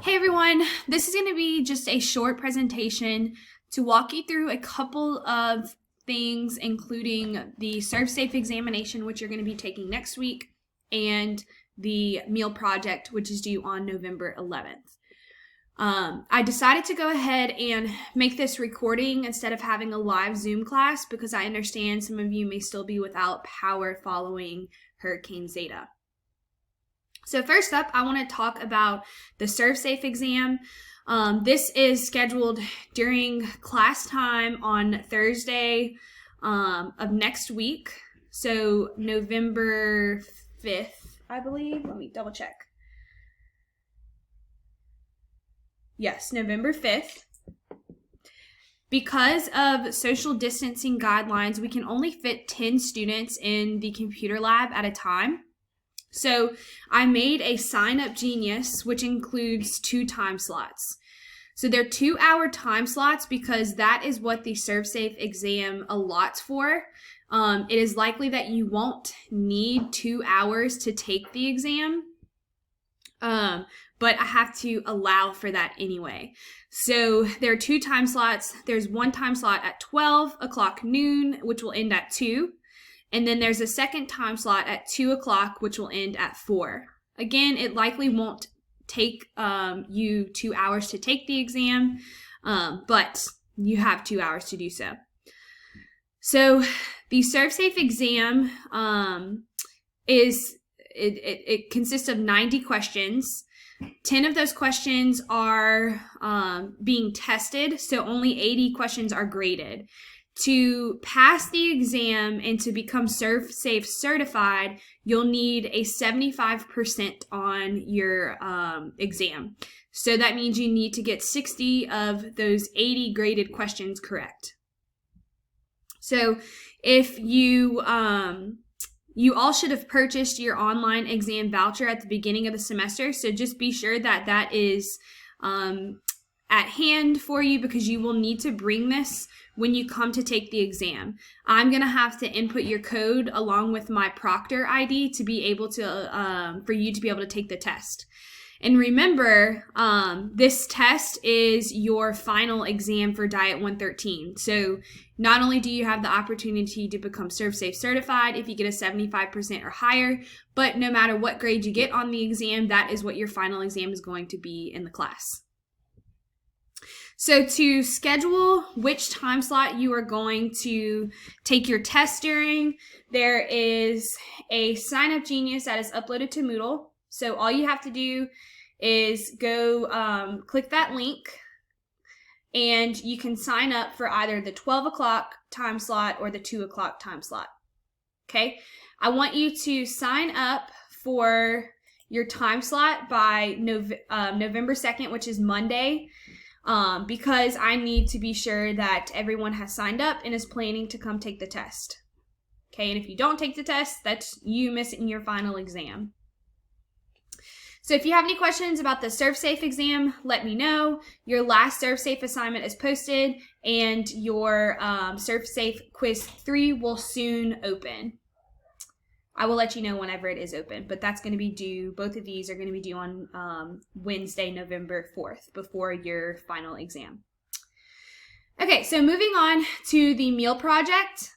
Hey everyone, this is going to be just a short presentation to walk you through a couple of things, including the ServSafe examination, which you're going to be taking next week, and the meal project, which is due on November 11th. I decided to go ahead and make this recording instead of having a live Zoom class because I understand some of you may still be without power following Hurricane Zeta. So first up, I want to talk about the ServSafe exam. This is scheduled during class time on Thursday of next week. So November 5th, I believe. Let me double check. Yes, November 5th. Because of social distancing guidelines, we can only fit 10 students in the computer lab at a time. So I made a Sign Up Genius, which includes 2 time slots. So they're 2-hour time slots because that is what the ServSafe exam allots for. It is likely that you won't need 2 hours to take the exam, but I have to allow for that anyway. So there are 2 time slots. There's one time slot at 12 o'clock noon, which will end at 2. And then there's a second time slot at 2 o'clock, which will end at 4. Again, it likely won't take you 2 hours to take the exam, but you have 2 hours to do so. So the ServSafe exam it consists of 90 questions. 10 of those questions are being tested, so only 80 questions are graded. To pass the exam and to become ServSafe certified, you'll need a 75% on your exam. So that means you need to get 60 of those 80 graded questions correct. So if you all should have purchased your online exam voucher at the beginning of the semester, so just be sure that that is at hand for you because you will need to bring this when you come to take the exam. I'm going to have to input your code along with my proctor ID to be able to, for you to be able to take the test. And remember, this test is your final exam for Diet 113. So not only do you have the opportunity to become ServSafe certified if you get a 75% or higher, but no matter what grade you get on the exam, that is what your final exam is going to be in the class. So to schedule which time slot you are going to take your test during, there is a Sign Up Genius that is uploaded to Moodle. So all you have to do is go click that link and you can sign up for either the 12 o'clock time slot or the 2 o'clock time slot. Okay, I want you to sign up for your time slot by November 2nd, which is Monday. Because I need to be sure that everyone has signed up and is planning to come take the test. Okay, and if you don't take the test, that's you missing your final exam. So if you have any questions about the ServSafe exam, let me know. Your last ServSafe assignment is posted, and your ServSafe Quiz 3 will soon open. I will let you know whenever it is open, but that's going to be due, both of these are going to be due on Wednesday, November 4th, before your final exam. Okay, so moving on to the meal project.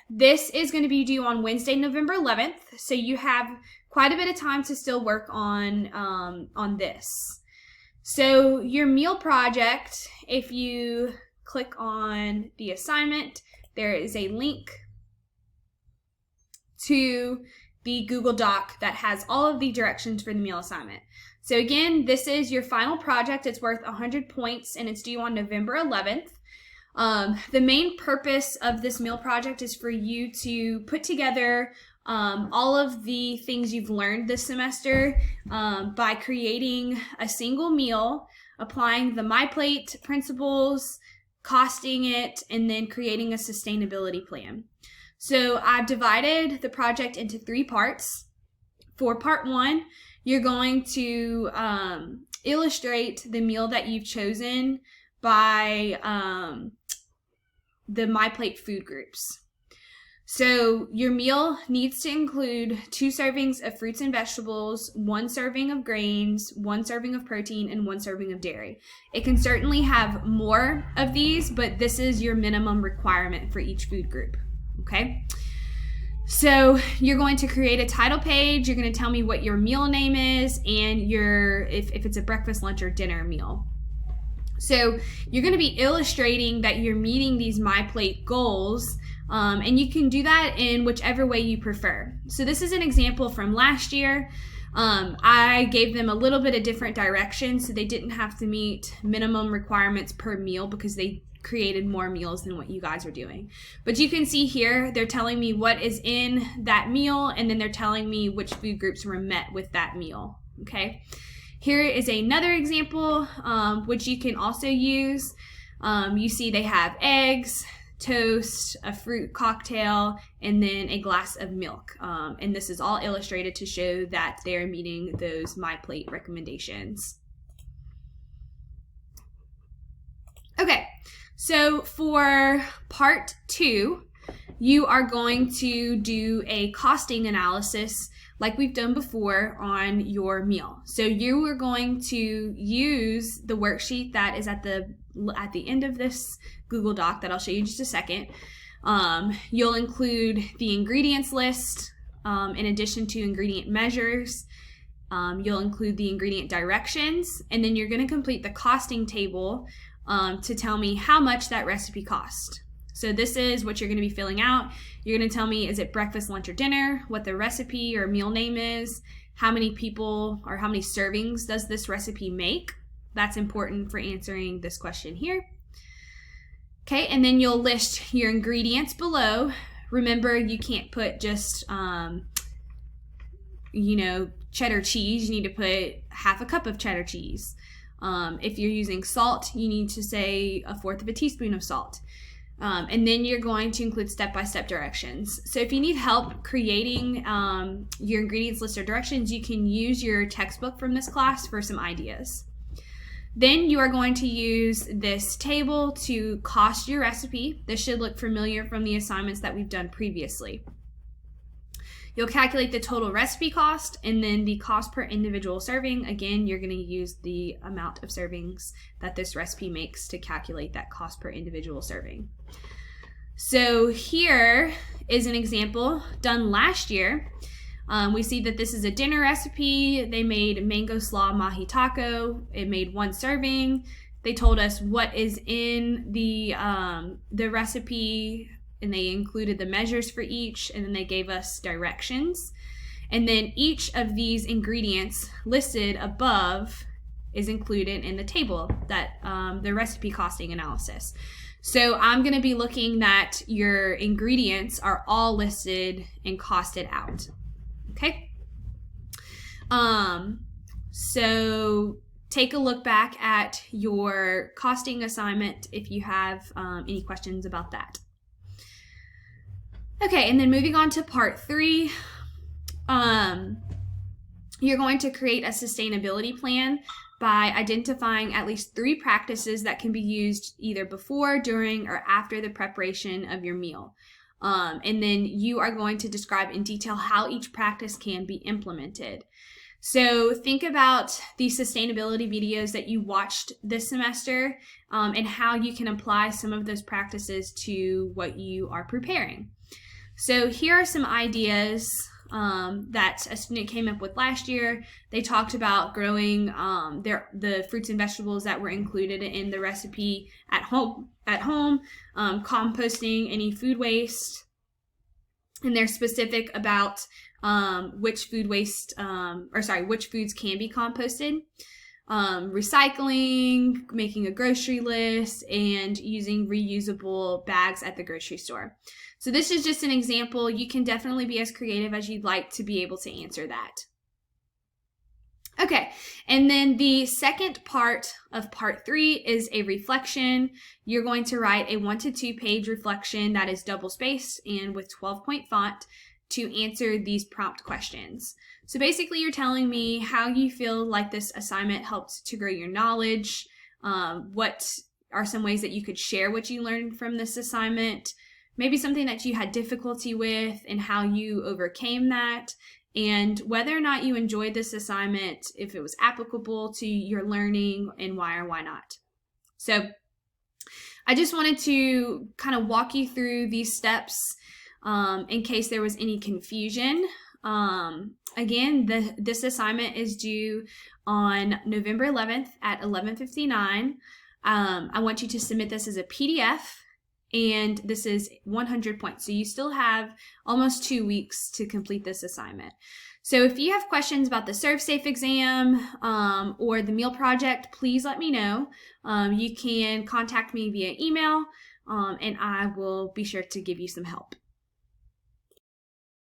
This is going to be due on Wednesday, November 11th, so you have quite a bit of time to still work on this. So your meal project, if you click on the assignment, there is a link to the Google Doc that has all of the directions for the meal assignment. So again, this is your final project. It's worth 100 points and it's due on November 11th. The main purpose of this meal project is for you to put together all of the things you've learned this semester by creating a single meal, applying the MyPlate principles, costing it, and then creating a sustainability plan. So I've divided the project into 3 parts. For part 1, you're going to illustrate the meal that you've chosen by the MyPlate food groups. So your meal needs to include 2 servings of fruits and vegetables, 1 serving of grains, 1 serving of protein, and 1 serving of dairy. It can certainly have more of these, but this is your minimum requirement for each food group, okay? So you're going to create a title page. You're going to tell me what your meal name is and if it's a breakfast, lunch, or dinner meal. So you're going to be illustrating that you're meeting these My Plate goals, and you can do that in whichever way you prefer. So this is an example from last year. I gave them a little bit of different direction, so they didn't have to meet minimum requirements per meal because they created more meals than what you guys are doing. But you can see here, they're telling me what is in that meal, and then they're telling me which food groups were met with that meal, okay? Here is another example, which you can also use. You see they have eggs, toast, a fruit cocktail, and then a glass of milk. And this is all illustrated to show that they're meeting those My Plate recommendations. Okay, so for part 2, you are going to do a costing analysis like we've done before on your meal. So you are going to use the worksheet that is at the end of this Google Doc that I'll show you in just a second. You'll include the ingredients list in addition to ingredient measures. You'll include the ingredient directions, and then you're going to complete the costing table to tell me how much that recipe cost. So this is what you're going to be filling out. You're going to tell me, is it breakfast, lunch, or dinner, what the recipe or meal name is, how many people or how many servings does this recipe make. That's important for answering this question here. Okay, and then you'll list your ingredients below. Remember, you can't put just, cheddar cheese. You need to put half a cup of cheddar cheese. If you're using salt, you need to say 1/4 teaspoon of salt. And then you're going to include step-by-step directions. So if you need help creating your ingredients list or directions, you can use your textbook from this class for some ideas. Then you are going to use this table to cost your recipe. This should look familiar from the assignments that we've done previously. You'll calculate the total recipe cost and then the cost per individual serving. Again, you're going to use the amount of servings that this recipe makes to calculate that cost per individual serving. So here is an example done last year. We see that this is a dinner recipe. They made mango slaw mahi taco. It made 1 serving. They told us what is in the recipe, and they included the measures for each, and then they gave us directions. And then each of these ingredients listed above is included in the table, that the recipe costing analysis. So I'm going to be looking that your ingredients are all listed and costed out. Okay? So take a look back at your costing assignment if you have any questions about that. Okay, and then moving on to part 3, you're going to create a sustainability plan by identifying at least 3 practices that can be used either before, during, or after the preparation of your meal. And then you are going to describe in detail how each practice can be implemented. So think about the sustainability videos that you watched this semester and how you can apply some of those practices to what you are preparing. So here are some ideas that a student came up with last year. They talked about growing the fruits and vegetables that were included in the recipe at home, composting any food waste, and they're specific about which foods can be composted, recycling, making a grocery list, and using reusable bags at the grocery store. So this is just an example. You can definitely be as creative as you'd like to be able to answer that. Okay, and then the second part of part 3 is a reflection. You're going to write a 1 to 2 page reflection that is double-spaced and with 12-point font to answer these prompt questions. So basically you're telling me how you feel like this assignment helped to grow your knowledge, what are some ways that you could share what you learned from this assignment, maybe something that you had difficulty with and how you overcame that, and whether or not you enjoyed this assignment, if it was applicable to your learning, and why or why not. So I just wanted to kind of walk you through these steps in case there was any confusion. Again, this assignment is due on November 11th at 11:59. I want you to submit this as a PDF, and this is 100 points. So you still have almost 2 weeks to complete this assignment. So if you have questions about the ServSafe exam or the meal project, please let me know. You can contact me via email, and I will be sure to give you some help.